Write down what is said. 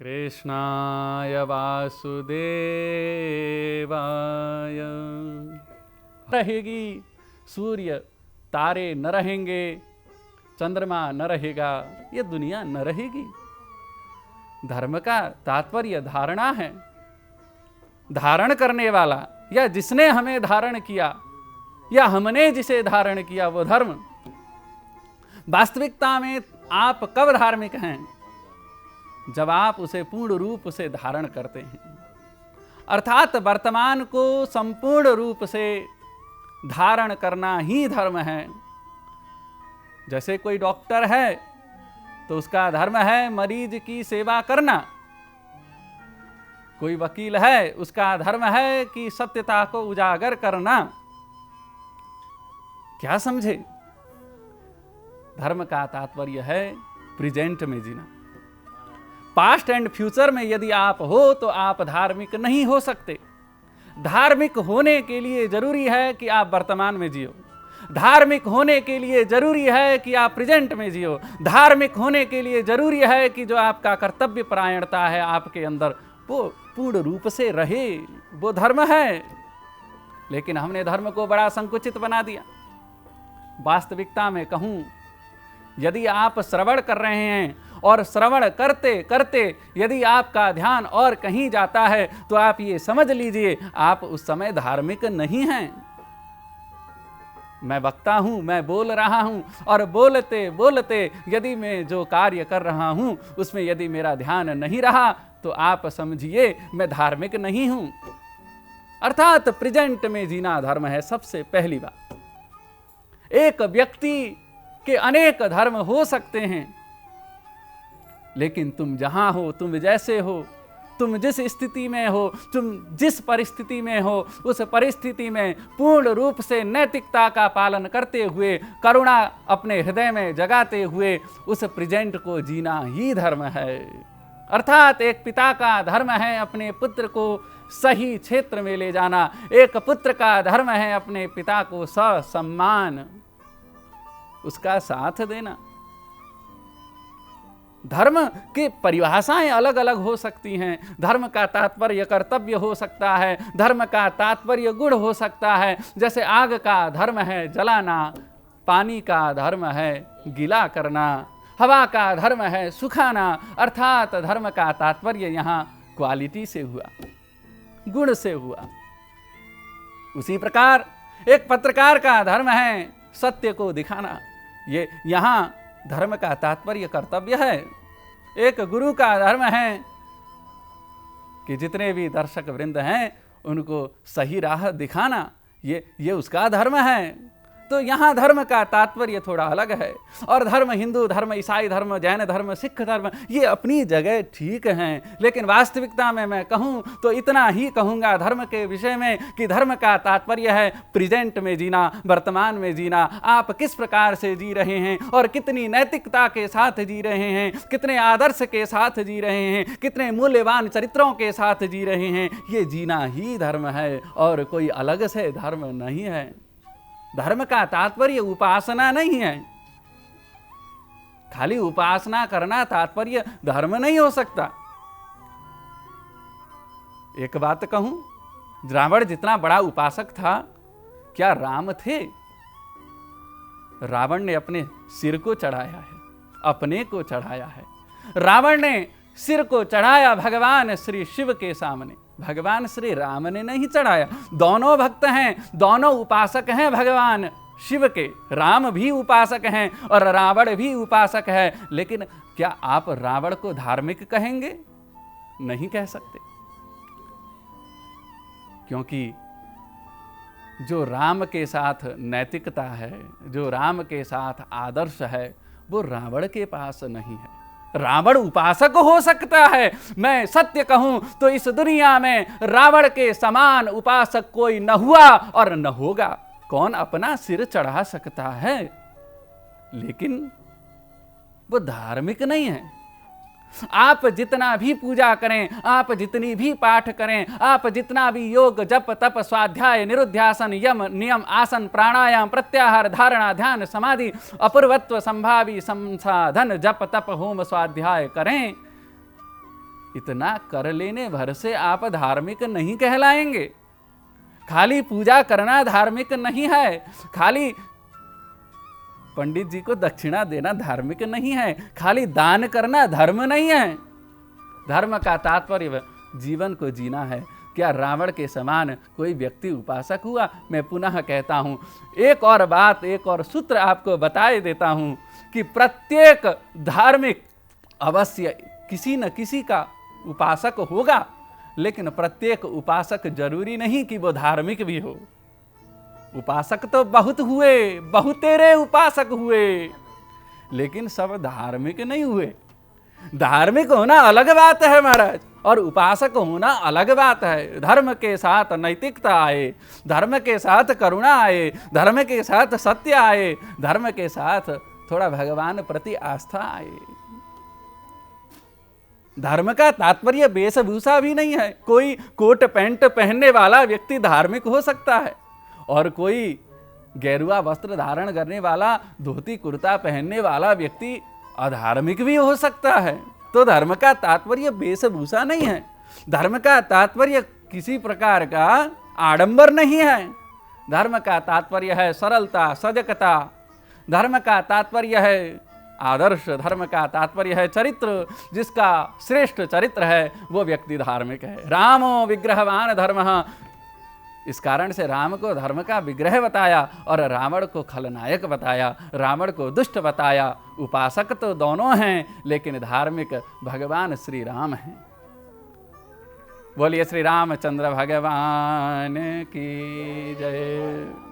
कृष्णाय वासुदेवाय। रहेगी, सूर्य तारे न रहेंगे, चंद्रमा न रहेगा, ये दुनिया न रहेगी। धर्म का तात्पर्य धारणा है। धारण करने वाला या जिसने हमें धारण किया या हमने जिसे धारण किया वो धर्म। वास्तविकता में आप कब धार्मिक हैं? जब आप उसे पूर्ण रूप से धारण करते हैं, अर्थात वर्तमान को संपूर्ण रूप से धारण करना ही धर्म है। जैसे कोई डॉक्टर है तो उसका धर्म है मरीज की सेवा करना। कोई वकील है, उसका धर्म है कि सत्यता को उजागर करना। क्या समझे? धर्म का तात्पर्य है प्रेजेंट में जीना। पास्ट एंड फ्यूचर में यदि आप हो तो आप धार्मिक नहीं हो सकते। धार्मिक होने के लिए जरूरी है कि आप वर्तमान में जियो। धार्मिक होने के लिए जरूरी है कि आप प्रेजेंट में जियो। धार्मिक होने के लिए जरूरी है कि जो आपका कर्तव्य परायणता है आपके अंदर, वो पूर्ण रूप से रहे। वो धर्म है। लेकिन हमने धर्म को बड़ा संकुचित बना दिया। वास्तविकता में कहूं, यदि आप श्रवण कर रहे हैं और श्रवण करते करते यदि आपका ध्यान और कहीं जाता है तो आप ये समझ लीजिए आप उस समय धार्मिक नहीं हैं। मैं वक्ता हूं, मैं बोल रहा हूं और बोलते बोलते यदि मैं जो कार्य कर रहा हूं उसमें यदि मेरा ध्यान नहीं रहा तो आप समझिए मैं धार्मिक नहीं हूं। अर्थात प्रेजेंट में जीना धर्म है। सबसे पहली बात, एक व्यक्ति के अनेक धर्म हो सकते हैं, लेकिन तुम जहां हो, तुम जैसे हो, तुम जिस स्थिति में हो, तुम जिस परिस्थिति में हो, उस परिस्थिति में पूर्ण रूप से नैतिकता का पालन करते हुए, करुणा अपने हृदय में जगाते हुए उस प्रेजेंट को जीना ही धर्म है। अर्थात एक पिता का धर्म है अपने पुत्र को सही क्षेत्र में ले जाना। एक पुत्र का धर्म है अपने पिता को ससम्मान उसका साथ देना। धर्म की परिभाषाएं अलग अलग हो सकती हैं। धर्म का तात्पर्य कर्तव्य हो सकता है, धर्म का तात्पर्य गुण हो सकता है। जैसे आग का धर्म है जलाना, पानी का धर्म है गीला करना, हवा का धर्म है सुखाना। अर्थात धर्म का तात्पर्य यहाँ क्वालिटी से हुआ, गुण से हुआ। उसी प्रकार एक पत्रकार का धर्म है सत्य को दिखाना। ये यहाँ धर्म का तात्पर्य कर्तव्य है। एक गुरु का धर्म है कि जितने भी दर्शक वृंद हैं उनको सही राह दिखाना। ये उसका धर्म है। तो यहाँ धर्म का तात्पर्य थोड़ा अलग है। और धर्म, हिंदू धर्म, ईसाई धर्म, जैन धर्म, सिख धर्म, ये अपनी जगह ठीक हैं। लेकिन वास्तविकता में मैं कहूँ तो इतना ही कहूँगा धर्म के विषय में कि धर्म का तात्पर्य है प्रेजेंट में जीना, वर्तमान में जीना। आप किस प्रकार से जी रहे हैं और कितनी नैतिकता के साथ जी रहे हैं, कितने आदर्श के साथ जी रहे हैं, कितने मूल्यवान चरित्रों के साथ जी रहे हैं, ये जीना ही धर्म है और कोई अलग से धर्म नहीं है। धर्म का तात्पर्य उपासना नहीं है। खाली उपासना करना तात्पर्य धर्म नहीं हो सकता। एक बात कहूं, रावण जितना बड़ा उपासक था, क्या राम थे? रावण ने अपने सिर को चढ़ाया है, अपने को चढ़ाया है। रावण ने सिर को चढ़ाया भगवान श्री शिव के सामने, भगवान श्री राम ने नहीं चढ़ाया। दोनों भक्त हैं, दोनों उपासक हैं भगवान शिव के। राम भी उपासक हैं और रावण भी उपासक है। लेकिन क्या आप रावण को धार्मिक कहेंगे? नहीं कह सकते, क्योंकि जो राम के साथ नैतिकता है, जो राम के साथ आदर्श है, वो रावण के पास नहीं है। रावण उपासक हो सकता है। मैं सत्य कहूं तो इस दुनिया में रावण के समान उपासक कोई न हुआ और न होगा। कौन अपना सिर चढ़ा सकता है, लेकिन वो धार्मिक नहीं है। आप जितना भी पूजा करें, आप जितनी भी पाठ करें, आप जितना भी योग जप तप स्वाध्याय निरुध्यासन यम नियम आसन प्राणायाम प्रत्याहार धारणा ध्यान समाधि अपूर्वत्व संभावी संसाधन जप तप होम स्वाध्याय करें, इतना कर लेने भर से आप धार्मिक नहीं कहलाएंगे। खाली पूजा करना धार्मिक नहीं है, खाली पंडित जी को दक्षिणा देना धार्मिक नहीं है, खाली दान करना धर्म नहीं है। धर्म का तात्पर्य जीवन को जीना है। क्या रावण के समान कोई व्यक्ति उपासक हुआ? मैं पुनः कहता हूं, एक और बात, एक और सूत्र आपको बताए देता हूं कि प्रत्येक धार्मिक अवश्य किसी न किसी का उपासक होगा, लेकिन प्रत्येक उपासक जरूरी नहीं कि वो धार्मिक भी हो। उपासक तो बहुत हुए, बहुतेरे उपासक हुए, लेकिन सब धार्मिक नहीं हुए। धार्मिक होना अलग बात है महाराज, और उपासक होना अलग बात है। धर्म के साथ नैतिकता आए, धर्म के साथ करुणा आए, धर्म के साथ सत्य आए, धर्म के साथ थोड़ा भगवान प्रति आस्था आए। धर्म का तात्पर्य वेशभूषा भी नहीं है। कोई कोट पैंट पहनने वाला व्यक्ति धार्मिक हो सकता है, और कोई गेरुआ वस्त्र धारण करने वाला, धोती कुर्ता पहनने वाला व्यक्ति अधार्मिक भी हो सकता है। तो धर्म का तात्पर्य वेशभूषा नहीं है, धर्म का तात्पर्य किसी प्रकार का आडंबर नहीं है। धर्म का तात्पर्य है सरलता, सजगता। धर्म का तात्पर्य है आदर्श, धर्म का तात्पर्य है चरित्र। जिसका श्रेष्ठ चरित्र है वो व्यक्ति धार्मिक है। रामो विग्रहवान धर्मः, इस कारण से राम को धर्म का विग्रह बताया और रावण को खलनायक बताया, रावण को दुष्ट बताया। उपासक तो दोनों हैं, लेकिन धार्मिक भगवान श्री राम हैं। बोलिए श्री रामचंद्र भगवान की जय।